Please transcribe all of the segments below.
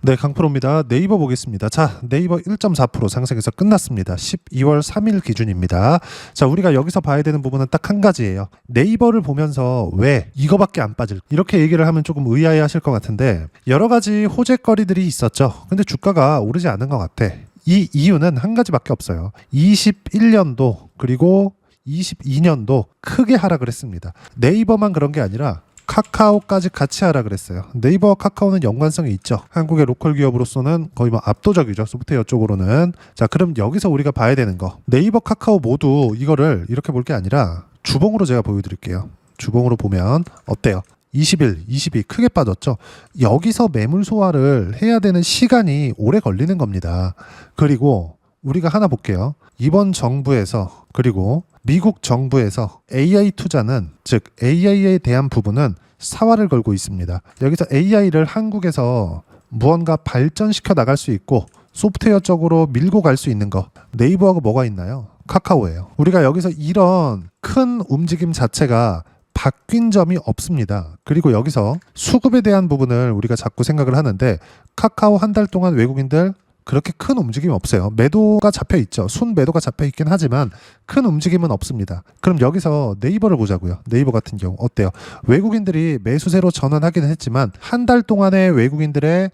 네, 강프로입니다. 네이버 보겠습니다. 자, 네이버 1.4% 상승해서 끝났습니다. 12월 3일 기준입니다. 자, 우리가 여기서 봐야 되는 부분은 딱 한 가지예요. 네이버를 보면서 왜 이거밖에 안 빠질 이렇게 얘기를 하면 조금 의아해 하실 것 같은데 여러 가지 호재거리들이 있었죠. 근데 주가가 오르지 않은 것 같아. 이 이유는 한 가지밖에 없어요. 21년도 그리고 22년도 크게 하락을 했습니다. 네이버만 그런 게 아니라 카카오까지 같이 하라 그랬어요. 네이버와 카카오는 연관성이 있죠. 한국의 로컬 기업으로서는 거의 뭐 압도적이죠. 소프트웨어 쪽으로는. 자, 그럼 여기서 우리가 봐야 되는 거. 네이버, 카카오 모두 이거를 이렇게 볼 게 아니라 주봉으로 제가 보여드릴게요. 주봉으로 보면 어때요? 20일, 22 크게 빠졌죠. 여기서 매물 소화를 해야 되는 시간이 오래 걸리는 겁니다. 그리고 우리가 하나 볼게요. 이번 정부에서 그리고 미국 정부에서 AI 투자는 즉 AI에 대한 부분은 사활을 걸고 있습니다. 여기서 AI를 한국에서 무언가 발전시켜 나갈 수 있고 소프트웨어 쪽으로 밀고 갈 수 있는 거 네이버하고 뭐가 있나요? 카카오예요. 우리가 여기서 이런 큰 움직임 자체가 바뀐 점이 없습니다. 그리고 여기서 수급에 대한 부분을 우리가 자꾸 생각을 하는데 카카오 한 달 동안 외국인들 그렇게 큰 움직임이 없어요. 매도가 잡혀 있죠. 순 매도가 잡혀 있긴 하지만 큰 움직임은 없습니다. 그럼 여기서 네이버를 보자고요. 네이버 같은 경우 어때요? 외국인들이 매수세로 전환하기는 했지만 한 달 동안의 외국인들의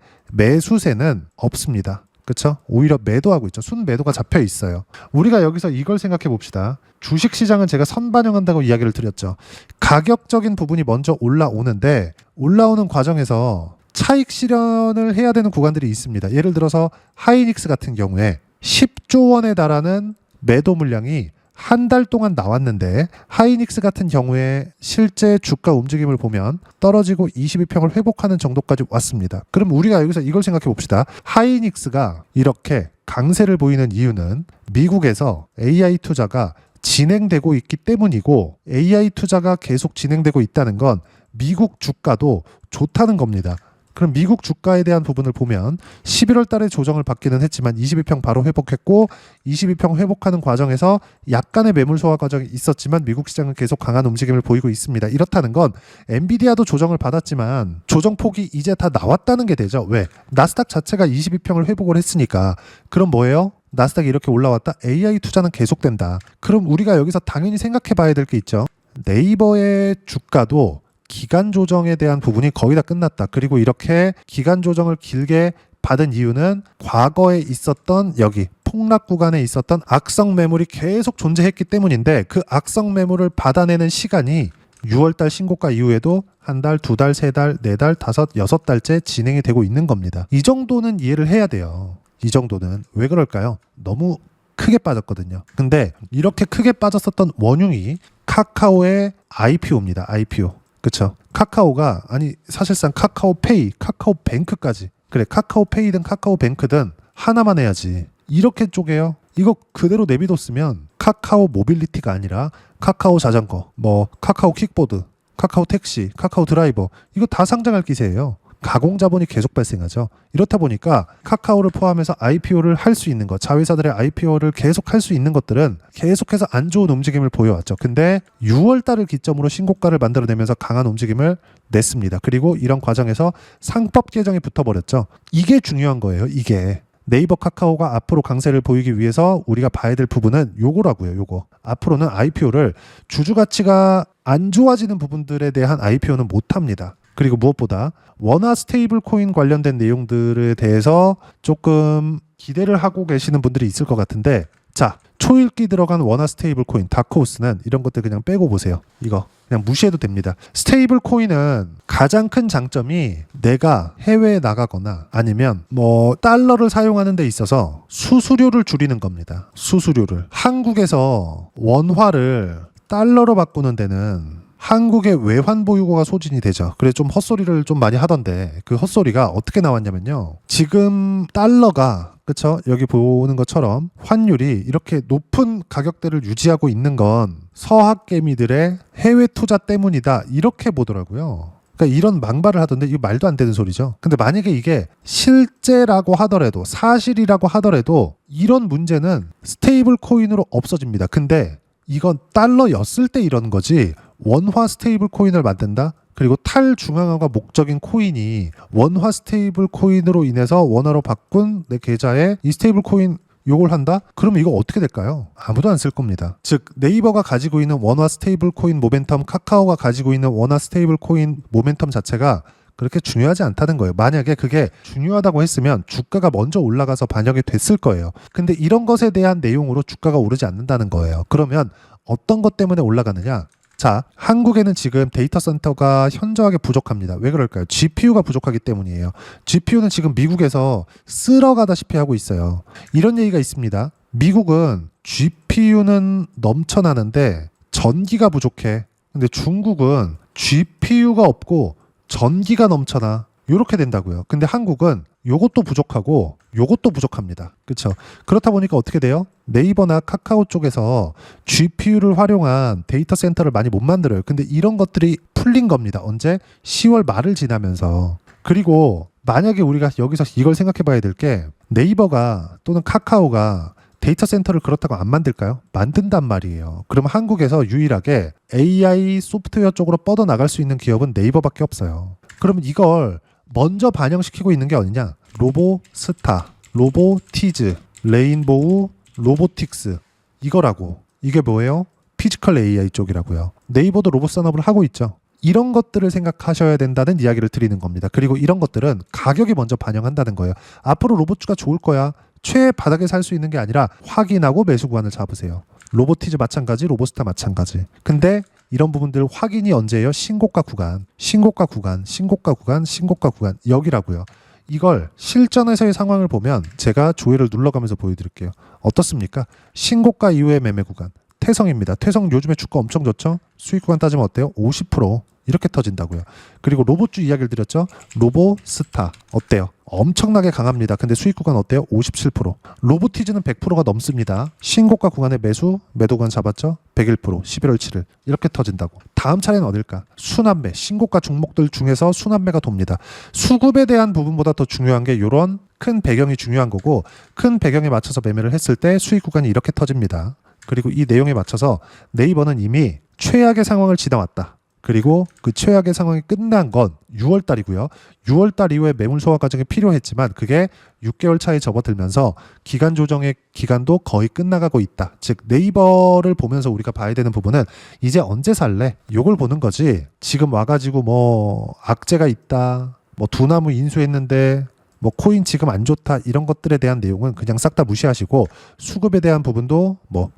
매수세는 없습니다. 그렇죠? 오히려 매도하고 있죠. 순 매도가 잡혀 있어요. 우리가 여기서 이걸 생각해 봅시다. 주식시장은 제가 선반영한다고 이야기를 드렸죠. 가격적인 부분이 먼저 올라오는데 올라오는 과정에서 차익 실현을 해야 되는 구간들이 있습니다. 예를 들어서 하이닉스 같은 경우에 10조 원에 달하는 매도 물량이 한 달 동안 나왔는데 하이닉스 같은 경우에 실제 주가 움직임을 보면 떨어지고 22평을 회복하는 정도까지 왔습니다. 그럼 우리가 여기서 이걸 생각해 봅시다. 하이닉스가 이렇게 강세를 보이는 이유는 미국에서 AI 투자가 진행되고 있기 때문이고 AI 투자가 계속 진행되고 있다는 건 미국 주가도 좋다는 겁니다. 그럼 미국 주가에 대한 부분을 보면 11월 달에 조정을 받기는 했지만 22평 바로 회복했고 22평 회복하는 과정에서 약간의 매물 소화 과정이 있었지만 미국 시장은 계속 강한 움직임을 보이고 있습니다. 이렇다는 건 엔비디아도 조정을 받았지만 조정폭이 이제 다 나왔다는 게 되죠. 왜? 나스닥 자체가 22평을 회복을 했으니까. 그럼 뭐예요? 나스닥이 이렇게 올라왔다? AI 투자는 계속된다. 그럼 우리가 여기서 당연히 생각해 봐야 될 게 있죠. 네이버의 주가도 기간 조정에 대한 부분이 거의 다 끝났다. 그리고 이렇게 기간 조정을 길게 받은 이유는 과거에 있었던 여기 폭락 구간에 있었던 악성 매물이 계속 존재했기 때문인데 그 악성 매물을 받아내는 시간이 6월달 신고가 이후에도 한 달, 두 달, 세 달, 네 달, 다섯, 여섯 달째 진행이 되고 있는 겁니다. 이 정도는 이해를 해야 돼요. 이 정도는. 왜 그럴까요? 너무 크게 빠졌거든요. 근데 이렇게 크게 빠졌었던 원흉이 카카오의 IPO입니다. IPO. 그쵸? 카카오가 아니 사실상 카카오페이, 카카오뱅크까지 그래 카카오페이든 카카오뱅크든 하나만 해야지 이렇게 쪼개요? 이거 그대로 내비뒀으면 카카오 모빌리티가 아니라 카카오 자전거, 뭐 카카오 킥보드, 카카오 택시, 카카오 드라이버 이거 다 상장할 기세예요. 가공 자본이 계속 발생하죠. 이렇다 보니까 카카오를 포함해서 IPO를 할 수 있는 것, 자회사들의 IPO를 계속 할 수 있는 것들은 계속해서 안 좋은 움직임을 보여왔죠. 근데 6월 달을 기점으로 신고가를 만들어내면서 강한 움직임을 냈습니다. 그리고 이런 과정에서 상법 개정이 붙어버렸죠. 이게 중요한 거예요. 이게. 네이버 카카오가 앞으로 강세를 보이기 위해서 우리가 봐야 될 부분은 요거라고요. 요거. 앞으로는 IPO를 주주 가치가 안 좋아지는 부분들에 대한 IPO는 못합니다. 그리고 무엇보다 원화 스테이블 코인 관련된 내용들에 대해서 조금 기대를 하고 계시는 분들이 있을 것 같은데 자, 초읽기 들어간 원화 스테이블 코인 다크호스는 이런 것들 그냥 빼고 보세요. 이거 그냥 무시해도 됩니다. 스테이블 코인은 가장 큰 장점이 내가 해외에 나가거나 아니면 뭐 달러를 사용하는 데 있어서 수수료를 줄이는 겁니다. 수수료를. 한국에서 원화를 달러로 바꾸는 데는 한국의 외환 보유고가 소진이 되죠. 그래서 좀 헛소리를 좀 많이 하던데 그 헛소리가 어떻게 나왔냐면요. 지금 달러가 그쵸? 여기 보는 것처럼 환율이 이렇게 높은 가격대를 유지하고 있는 건 서학개미들의 해외 투자 때문이다. 이렇게 보더라고요. 그러니까 이런 망발을 하던데 이거 말도 안 되는 소리죠. 근데 만약에 이게 실제라고 하더라도 사실이라고 하더라도 이런 문제는 스테이블 코인으로 없어집니다. 근데 이건 달러였을 때 이런 거지 원화 스테이블 코인을 만든다? 그리고 탈중앙화가 목적인 코인이 원화 스테이블 코인으로 인해서 원화로 바꾼 내 계좌에 이 스테이블 코인 요걸 한다? 그러면 이거 어떻게 될까요? 아무도 안 쓸 겁니다. 즉 네이버가 가지고 있는 원화 스테이블 코인 모멘텀, 카카오가 가지고 있는 원화 스테이블 코인 모멘텀 자체가 그렇게 중요하지 않다는 거예요. 만약에 그게 중요하다고 했으면 주가가 먼저 올라가서 반영이 됐을 거예요. 근데 이런 것에 대한 내용으로 주가가 오르지 않는다는 거예요. 그러면 어떤 것 때문에 올라가느냐? 자, 한국에는 지금 데이터 센터가 현저하게 부족합니다. 왜 그럴까요? GPU가 부족하기 때문이에요. GPU는 지금 미국에서 쓸어가다시피 하고 있어요. 이런 얘기가 있습니다. 미국은 GPU는 넘쳐나는데 전기가 부족해. 근데 중국은 GPU가 없고 전기가 넘쳐나. 이렇게 된다고요. 근데 한국은 요것도 부족하고 요것도 부족합니다. 그렇죠? 그렇다 보니까 어떻게 돼요? 네이버나 카카오 쪽에서 GPU를 활용한 데이터 센터를 많이 못 만들어요. 근데 이런 것들이 풀린 겁니다. 언제? 10월 말을 지나면서. 그리고 만약에 우리가 여기서 이걸 생각해 봐야 될 게 네이버가 또는 카카오가 데이터 센터를 그렇다고 안 만들까요? 만든단 말이에요. 그럼 한국에서 유일하게 AI 소프트웨어 쪽으로 뻗어나갈 수 있는 기업은 네이버밖에 없어요. 그러면 이걸 먼저 반영시키고 있는 게 어디냐? 로보스타, 로보티즈, 레인보우, 로보틱스 이거라고. 이게 뭐예요? 피지컬 AI 쪽이라고요. 네이버도 로봇 산업을 하고 있죠. 이런 것들을 생각하셔야 된다는 이야기를 드리는 겁니다. 그리고 이런 것들은 가격이 먼저 반영한다는 거예요. 앞으로 로봇주가 좋을 거야. 최 바닥에 살 수 있는 게 아니라 확인하고 매수 구간을 잡으세요. 로보티즈 마찬가지, 로보스타 마찬가지. 근데 이런 부분들 확인이 언제예요? 신고가 구간, 신고가 구간, 신고가 구간, 신고가 구간 여기라고요. 이걸 실전에서의 상황을 보면 제가 조회를 눌러가면서 보여드릴게요. 어떻습니까? 신고가 이후의 매매 구간 태성입니다. 태성 요즘에 주가 엄청 좋죠? 수익 구간 따지면 어때요? 50% 이렇게 터진다고요. 그리고 로봇주 이야기를 드렸죠? 로보스타 어때요? 엄청나게 강합니다. 근데 수익 구간 어때요? 57%. 로보티즈는 100%가 넘습니다. 신고가 구간의 매도 구간 잡았죠? 101%, 11월 7일 이렇게 터진다고. 다음 차례는 어딜까? 순환매, 신고가 종목들 중에서 순환매가 돕니다. 수급에 대한 부분보다 더 중요한 게 이런 큰 배경이 중요한 거고 큰 배경에 맞춰서 매매를 했을 때 수익 구간이 이렇게 터집니다. 그리고 이 내용에 맞춰서 네이버는 이미 최악의 상황을 지나왔다. 그리고 그 최악의 상황이 끝난 건 6월 달이고요. 6월 달 이후에 매물 소화 과정이 필요했지만 그게 6개월 차에 접어들면서 기간 조정의 기간도 거의 끝나가고 있다. 즉 네이버를 보면서 우리가 봐야 되는 부분은 이제 언제 살래? 요걸 보는 거지. 지금 와가지고 뭐 악재가 있다. 뭐 두나무 인수했는데 뭐 코인 지금 안 좋다. 이런 것들에 대한 내용은 그냥 싹 다 무시하시고 수급에 대한 부분도 뭐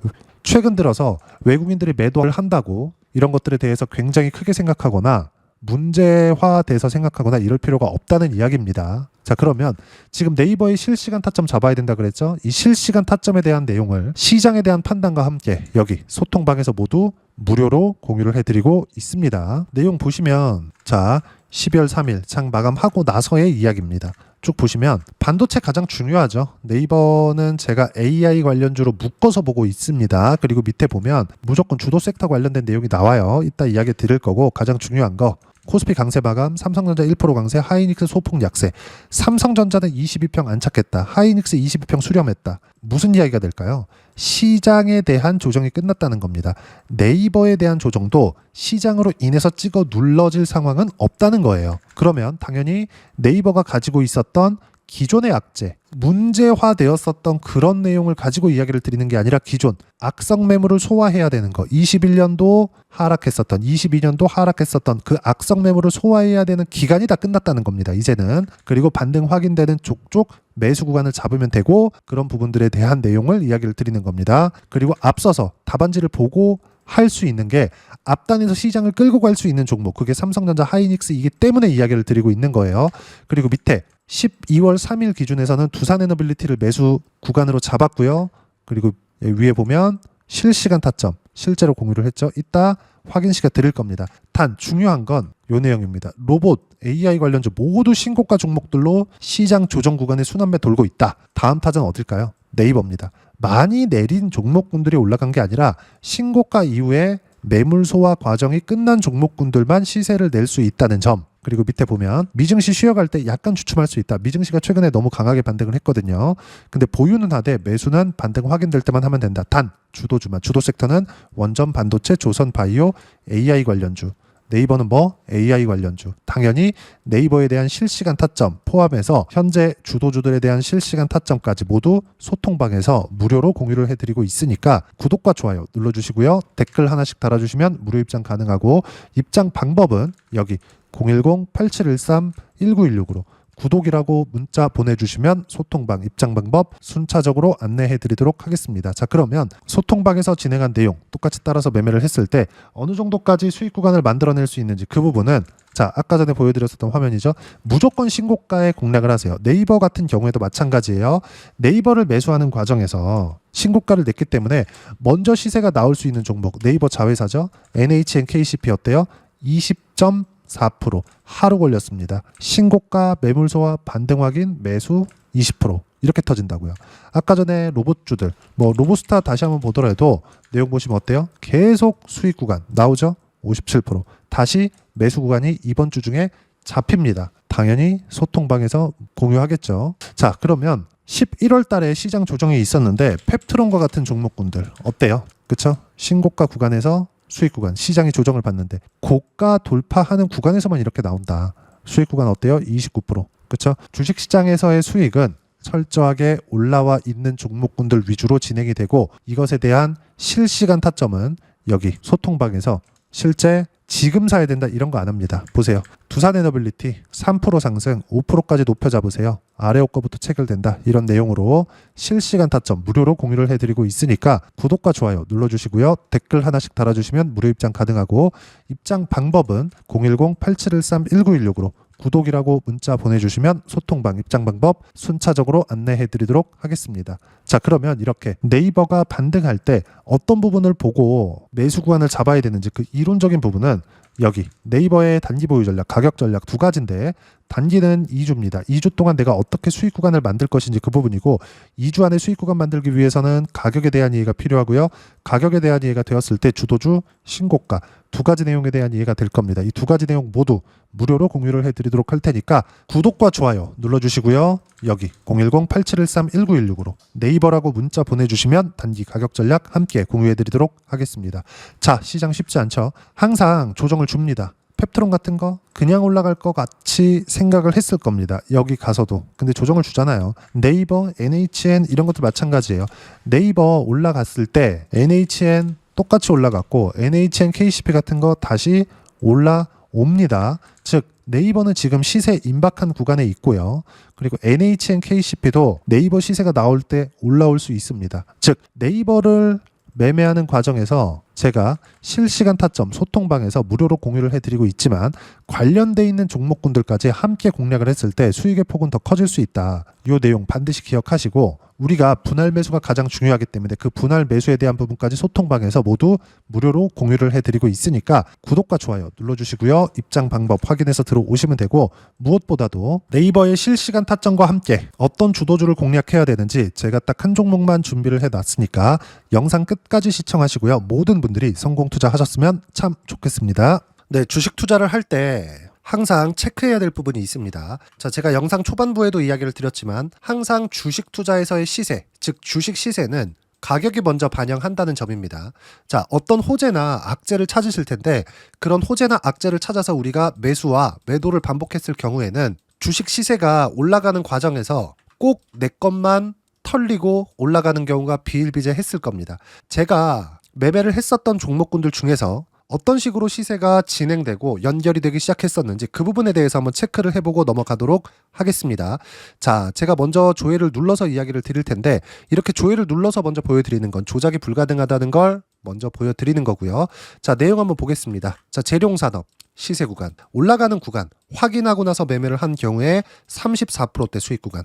최근 들어서 외국인들이 매도를 한다고 이런 것들에 대해서 굉장히 크게 생각하거나 문제화돼서 생각하거나 이럴 필요가 없다는 이야기입니다. 자, 그러면 지금 네이버의 실시간 타점 잡아야 된다 그랬죠? 이 실시간 타점에 대한 내용을 시장에 대한 판단과 함께 여기 소통방에서 모두 무료로 공유를 해드리고 있습니다. 내용 보시면 자 12월 3일 장 마감하고 나서의 이야기입니다. 쭉 보시면 반도체 가장 중요하죠. 네이버는 제가 AI 관련주로 묶어서 보고 있습니다. 그리고 밑에 보면 무조건 주도 섹터 관련된 내용이 나와요. 이따 이야기 드릴 거고 가장 중요한 거 코스피 강세 마감, 삼성전자 1% 강세, 하이닉스 소폭 약세. 삼성전자는 22평 안착했다. 하이닉스 22평 수렴했다. 무슨 이야기가 될까요? 시장에 대한 조정이 끝났다는 겁니다. 네이버에 대한 조정도 시장으로 인해서 찍어 눌러질 상황은 없다는 거예요. 그러면 당연히 네이버가 가지고 있었던 기존의 악재, 문제화되었었던 그런 내용을 가지고 이야기를 드리는 게 아니라 기존 악성 매물을 소화해야 되는 거. 21년도 하락했었던, 22년도 하락했었던 그 악성 매물을 소화해야 되는 기간이 다 끝났다는 겁니다. 이제는. 그리고 반등 확인되는 쪽쪽 매수 구간을 잡으면 되고 그런 부분들에 대한 내용을 이야기를 드리는 겁니다. 그리고 앞서서 답안지를 보고 할 수 있는 게 앞단에서 시장을 끌고 갈 수 있는 종목, 그게 삼성전자 하이닉스이기 때문에 이야기를 드리고 있는 거예요. 그리고 밑에 12월 3일 기준에서는 두산에너빌리티를 매수 구간으로 잡았고요. 그리고 위에 보면 실시간 타점 실제로 공유를 했죠. 이따 확인 시간 드릴 겁니다. 단 중요한 건 이 내용입니다. 로봇, AI 관련주 모두 신고가 종목들로 시장 조정 구간에 순환매 돌고 있다. 다음 타자는 어딜까요? 네이버입니다. 많이 내린 종목군들이 올라간 게 아니라 신고가 이후에 매물 소화 과정이 끝난 종목군들만 시세를 낼 수 있다는 점. 그리고 밑에 보면 미증시 쉬어갈 때 약간 주춤할 수 있다. 미증시가 최근에 너무 강하게 반등을 했거든요. 근데 보유는 하되 매수는 반등 확인될 때만 하면 된다. 단 주도주만. 주도 섹터는 원전, 반도체, 조선, 바이오, AI 관련주. 네이버는 뭐? AI 관련주. 당연히 네이버에 대한 실시간 타점 포함해서 현재 주도주들에 대한 실시간 타점까지 모두 소통방에서 무료로 공유를 해드리고 있으니까 구독과 좋아요 눌러주시고요. 댓글 하나씩 달아주시면 무료 입장 가능하고 입장 방법은 여기 010-8713-1916으로 구독이라고 문자 보내주시면 소통방 입장 방법 순차적으로 안내해 드리도록 하겠습니다. 자, 그러면 소통방에서 진행한 내용 똑같이 따라서 매매를 했을 때 어느 정도까지 수익 구간을 만들어낼 수 있는지 그 부분은 자, 아까 전에 보여드렸었던 화면이죠. 무조건 신고가에 공략을 하세요. 네이버 같은 경우에도 마찬가지예요. 네이버를 매수하는 과정에서 신고가를 냈기 때문에 먼저 시세가 나올 수 있는 종목 네이버 자회사죠. NHNKCP 어때요? 20.4% 하루 걸렸습니다. 신고가 매물소와 반등 확인 매수 20% 이렇게 터진다고요. 아까 전에 로봇주들 뭐 로보스타 다시 한번 보더라도 내용 보시면 어때요? 계속 수익 구간 나오죠? 57% 다시 매수 구간이 이번 주 중에 잡힙니다. 당연히 소통방에서 공유하겠죠. 자, 그러면 11월 달에 시장 조정이 있었는데 펩트론과 같은 종목군들 어때요? 그쵸? 신고가 구간에서 수익 구간 시장이 조정을 받는데 고가 돌파하는 구간에서만 이렇게 나온다. 수익 구간 어때요? 29%. 그쵸? 주식시장에서의 수익은 철저하게 올라와 있는 종목군들 위주로 진행이 되고 이것에 대한 실시간 타점은 여기 소통방에서 실제 지금 사야 된다 이런 거 안 합니다. 보세요. 두산에너빌리티 3% 상승 5%까지 높여 잡으세요. 아래 호가부터 체결된다. 이런 내용으로 실시간 타점 무료로 공유를 해드리고 있으니까 구독과 좋아요 눌러주시고요. 댓글 하나씩 달아주시면 무료 입장 가능하고 입장 방법은 010-8713-1916으로 구독이라고 문자 보내주시면 소통방 입장 방법 순차적으로 안내해드리도록 하겠습니다. 자, 그러면 이렇게 네이버가 반등할 때 어떤 부분을 보고 매수 구간을 잡아야 되는지 그 이론적인 부분은 여기 네이버의 단기 보유 전략, 가격 전략 두 가지인데 단기는 2주입니다. 2주 동안 내가 어떻게 수익 구간을 만들 것인지 그 부분이고 2주 안에 수익 구간 만들기 위해서는 가격에 대한 이해가 필요하고요. 가격에 대한 이해가 되었을 때 주도주, 신고가 두 가지 내용에 대한 이해가 될 겁니다. 이 두 가지 내용 모두 무료로 공유를 해드리도록 할 테니까 구독과 좋아요 눌러주시고요. 여기 010-8713-1916으로 네이버라고 문자 보내주시면 단기 가격 전략 함께 공유해드리도록 하겠습니다. 자, 시장 쉽지 않죠? 항상 조정을 줍니다. 펩트론 같은 거 그냥 올라갈 것 같이 생각을 했을 겁니다. 여기 가서도. 근데 조정을 주잖아요. 네이버, NHN 이런 것도 마찬가지예요. 네이버 올라갔을 때 NHN 똑같이 올라갔고 NHN KCP 같은 거 다시 올라옵니다. 즉 네이버는 지금 시세 임박한 구간에 있고요. 그리고 NHN KCP도 네이버 시세가 나올 때 올라올 수 있습니다. 즉 네이버를 매매하는 과정에서 제가 실시간 타점 소통방에서 무료로 공유를 해드리고 있지만 관련돼 있는 종목군들까지 함께 공략을 했을 때 수익의 폭은 더 커질 수 있다. 이 내용 반드시 기억하시고 우리가 분할 매수가 가장 중요하기 때문에 그 분할 매수에 대한 부분까지 소통방에서 모두 무료로 공유를 해드리고 있으니까 구독과 좋아요 눌러주시고요. 입장 방법 확인해서 들어오시면 되고 무엇보다도 네이버의 실시간 타점과 함께 어떤 주도주를 공략해야 되는지 제가 딱 한 종목만 준비를 해놨으니까 영상 끝까지 시청하시고요. 모든 분들이 성공 투자하셨으면 참 좋겠습니다. 네, 주식 투자를 할 때 항상 체크해야 될 부분이 있습니다. 자, 제가 영상 초반부에도 이야기를 드렸지만 항상 주식 투자에서의 시세, 즉 주식 시세는 가격이 먼저 반영한다는 점입니다. 자, 어떤 호재나 악재를 찾으실 텐데 그런 호재나 악재를 찾아서 우리가 매수와 매도를 반복했을 경우에는 주식 시세가 올라가는 과정에서 꼭 내 것만 털리고 올라가는 경우가 비일비재했을 겁니다. 제가 매매를 했었던 종목군들 중에서 어떤 식으로 시세가 진행되고 연결이 되기 시작했었는지 그 부분에 대해서 한번 체크를 해보고 넘어가도록 하겠습니다. 자, 제가 먼저 조회를 눌러서 이야기를 드릴 텐데 이렇게 조회를 눌러서 먼저 보여드리는 건 조작이 불가능하다는 걸 먼저 보여드리는 거고요. 자, 내용 한번 보겠습니다. 자, 재룡산업 시세 구간 올라가는 구간 확인하고 나서 매매를 한 경우에 34%대 수익 구간.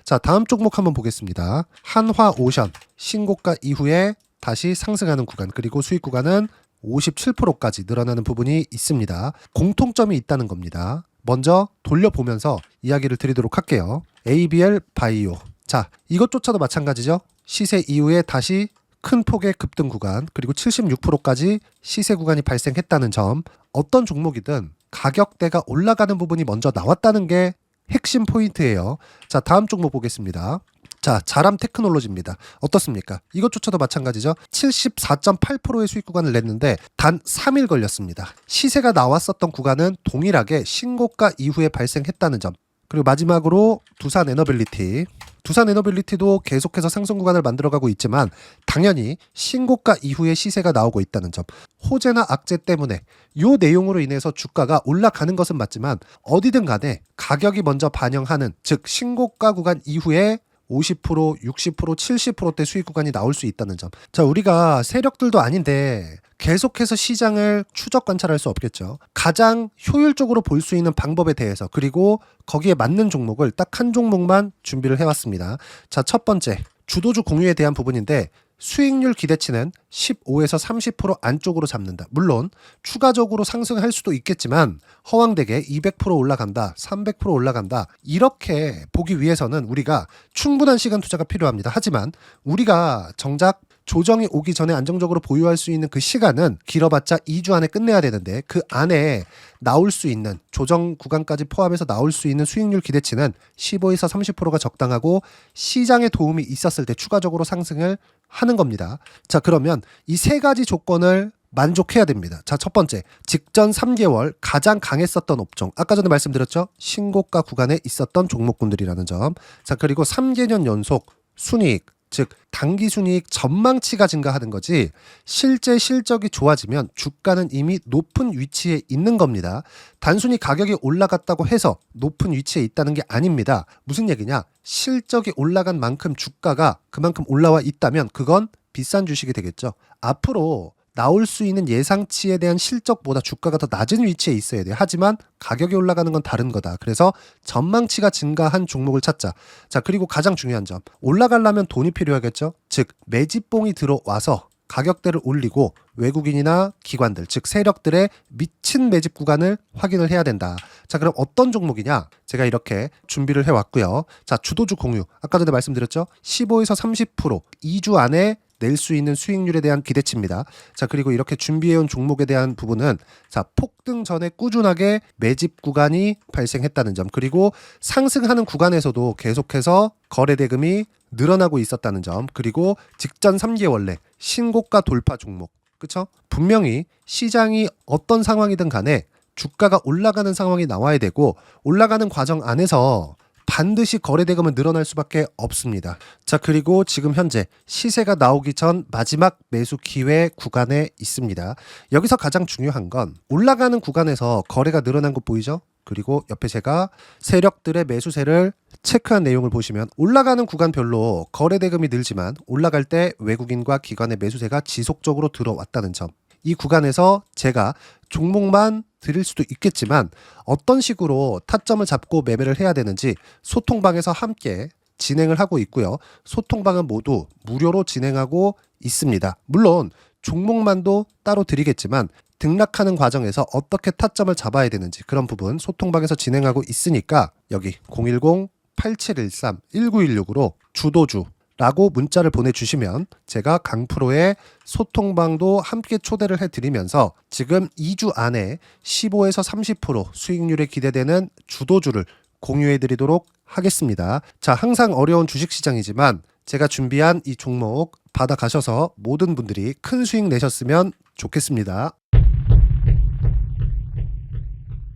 자, 다음 종목 한번 보겠습니다. 한화오션 신고가 이후에 다시 상승하는 구간 그리고 수익 구간은 57%까지 늘어나는 부분이 있습니다. 공통점이 있다는 겁니다. 먼저 돌려보면서 이야기를 드리도록 할게요. ABL 바이오. 자, 이것조차도 마찬가지죠. 시세 이후에 다시 큰 폭의 급등 구간 그리고 76%까지 시세 구간이 발생했다는 점. 어떤 종목이든 가격대가 올라가는 부분이 먼저 나왔다는 게 핵심 포인트예요. 자, 다음 종목 보겠습니다. 자, 자람 테크놀로지입니다. 어떻습니까? 이것조차도 마찬가지죠. 74.8%의 수익 구간을 냈는데 단 3일 걸렸습니다. 시세가 나왔었던 구간은 동일하게 신고가 이후에 발생했다는 점. 그리고 마지막으로 두산 에너빌리티. 두산 에너빌리티도 계속해서 상승 구간을 만들어가고 있지만 당연히 신고가 이후에 시세가 나오고 있다는 점. 호재나 악재 때문에 이 내용으로 인해서 주가가 올라가는 것은 맞지만 어디든 간에 가격이 먼저 반영하는, 즉 신고가 구간 이후에 50%, 60%, 70%대 수익 구간이 나올 수 있다는 점. 자, 우리가 세력들도 아닌데 계속해서 시장을 추적 관찰할 수 없겠죠. 가장 효율적으로 볼 수 있는 방법에 대해서, 그리고 거기에 맞는 종목을 딱 한 종목만 준비를 해왔습니다. 자, 첫 번째, 주도주 공유에 대한 부분인데 수익률 기대치는 15에서 30% 안쪽으로 잡는다. 물론 추가적으로 상승할 수도 있겠지만 허황되게 200% 올라간다, 300% 올라간다, 이렇게 보기 위해서는 우리가 충분한 시간 투자가 필요합니다. 하지만 우리가 정작 조정이 오기 전에 안정적으로 보유할 수 있는 그 시간은 길어봤자 2주 안에 끝내야 되는데, 그 안에 나올 수 있는, 조정 구간까지 포함해서 나올 수 있는 수익률 기대치는 15에서 30%가 적당하고 시장에 도움이 있었을 때 추가적으로 상승을 하는 겁니다. 자, 그러면 이 세 가지 조건을 만족해야 됩니다. 자, 첫 번째, 직전 3개월 가장 강했었던 업종. 아까 전에 말씀드렸죠? 신고가 구간에 있었던 종목군들이라는 점. 자, 그리고 3개년 연속 순이익, 즉 단기 순이익 전망치가 증가하는 거지 실제 실적이 좋아지면 주가는 이미 높은 위치에 있는 겁니다. 단순히 가격이 올라갔다고 해서 높은 위치에 있다는 게 아닙니다. 무슨 얘기냐? 실적이 올라간 만큼 주가가 그만큼 올라와 있다면 그건 비싼 주식이 되겠죠. 앞으로 나올 수 있는 예상치에 대한 실적보다 주가가 더 낮은 위치에 있어야 돼요. 하지만 가격이 올라가는 건 다른 거다. 그래서 전망치가 증가한 종목을 찾자. 자, 그리고 가장 중요한 점. 올라가려면 돈이 필요하겠죠. 즉 매집봉이 들어와서 가격대를 올리고 외국인이나 기관들, 즉 세력들의 미친 매집 구간을 확인을 해야 된다. 자, 그럼 어떤 종목이냐? 제가 이렇게 준비를 해왔고요. 자, 주도주 공유. 아까 전에 말씀드렸죠. 15에서 30% 2주 안에 낼 수 있는 수익률에 대한 기대치입니다. 자, 그리고 이렇게 준비해온 종목에 대한 부분은, 자, 폭등 전에 꾸준하게 매집 구간이 발생했다는 점, 그리고 상승하는 구간에서도 계속해서 거래 대금이 늘어나고 있었다는 점, 그리고 직전 3개월 내 신고가 돌파 종목. 그쵸? 분명히 시장이 어떤 상황이든 간에 주가가 올라가는 상황이 나와야 되고, 올라가는 과정 안에서 반드시 거래 대금은 늘어날 수밖에 없습니다. 자, 그리고 지금 현재 시세가 나오기 전 마지막 매수 기회 구간에 있습니다. 여기서 가장 중요한 건 올라가는 구간에서 거래가 늘어난 거 보이죠? 그리고 옆에 제가 세력들의 매수세를 체크한 내용을 보시면 올라가는 구간별로 거래 대금이 늘지만 올라갈 때 외국인과 기관의 매수세가 지속적으로 들어왔다는 점. 이 구간에서 제가 종목만 드릴 수도 있겠지만 어떤 식으로 타점을 잡고 매매를 해야 되는지 소통방에서 함께 진행을 하고 있고요. 소통방은 모두 무료로 진행하고 있습니다. 물론 종목만도 따로 드리겠지만 등락하는 과정에서 어떻게 타점을 잡아야 되는지 그런 부분 소통방에서 진행하고 있으니까 여기 010-8713-1916으로 주도주 라고 문자를 보내주시면 제가 강프로의 소통방도 함께 초대를 해드리면서 지금 2주 안에 15에서 30% 수익률에 기대되는 주도주를 공유해드리도록 하겠습니다. 자, 항상 어려운 주식시장이지만 제가 준비한 이 종목 받아가셔서 모든 분들이 큰 수익 내셨으면 좋겠습니다.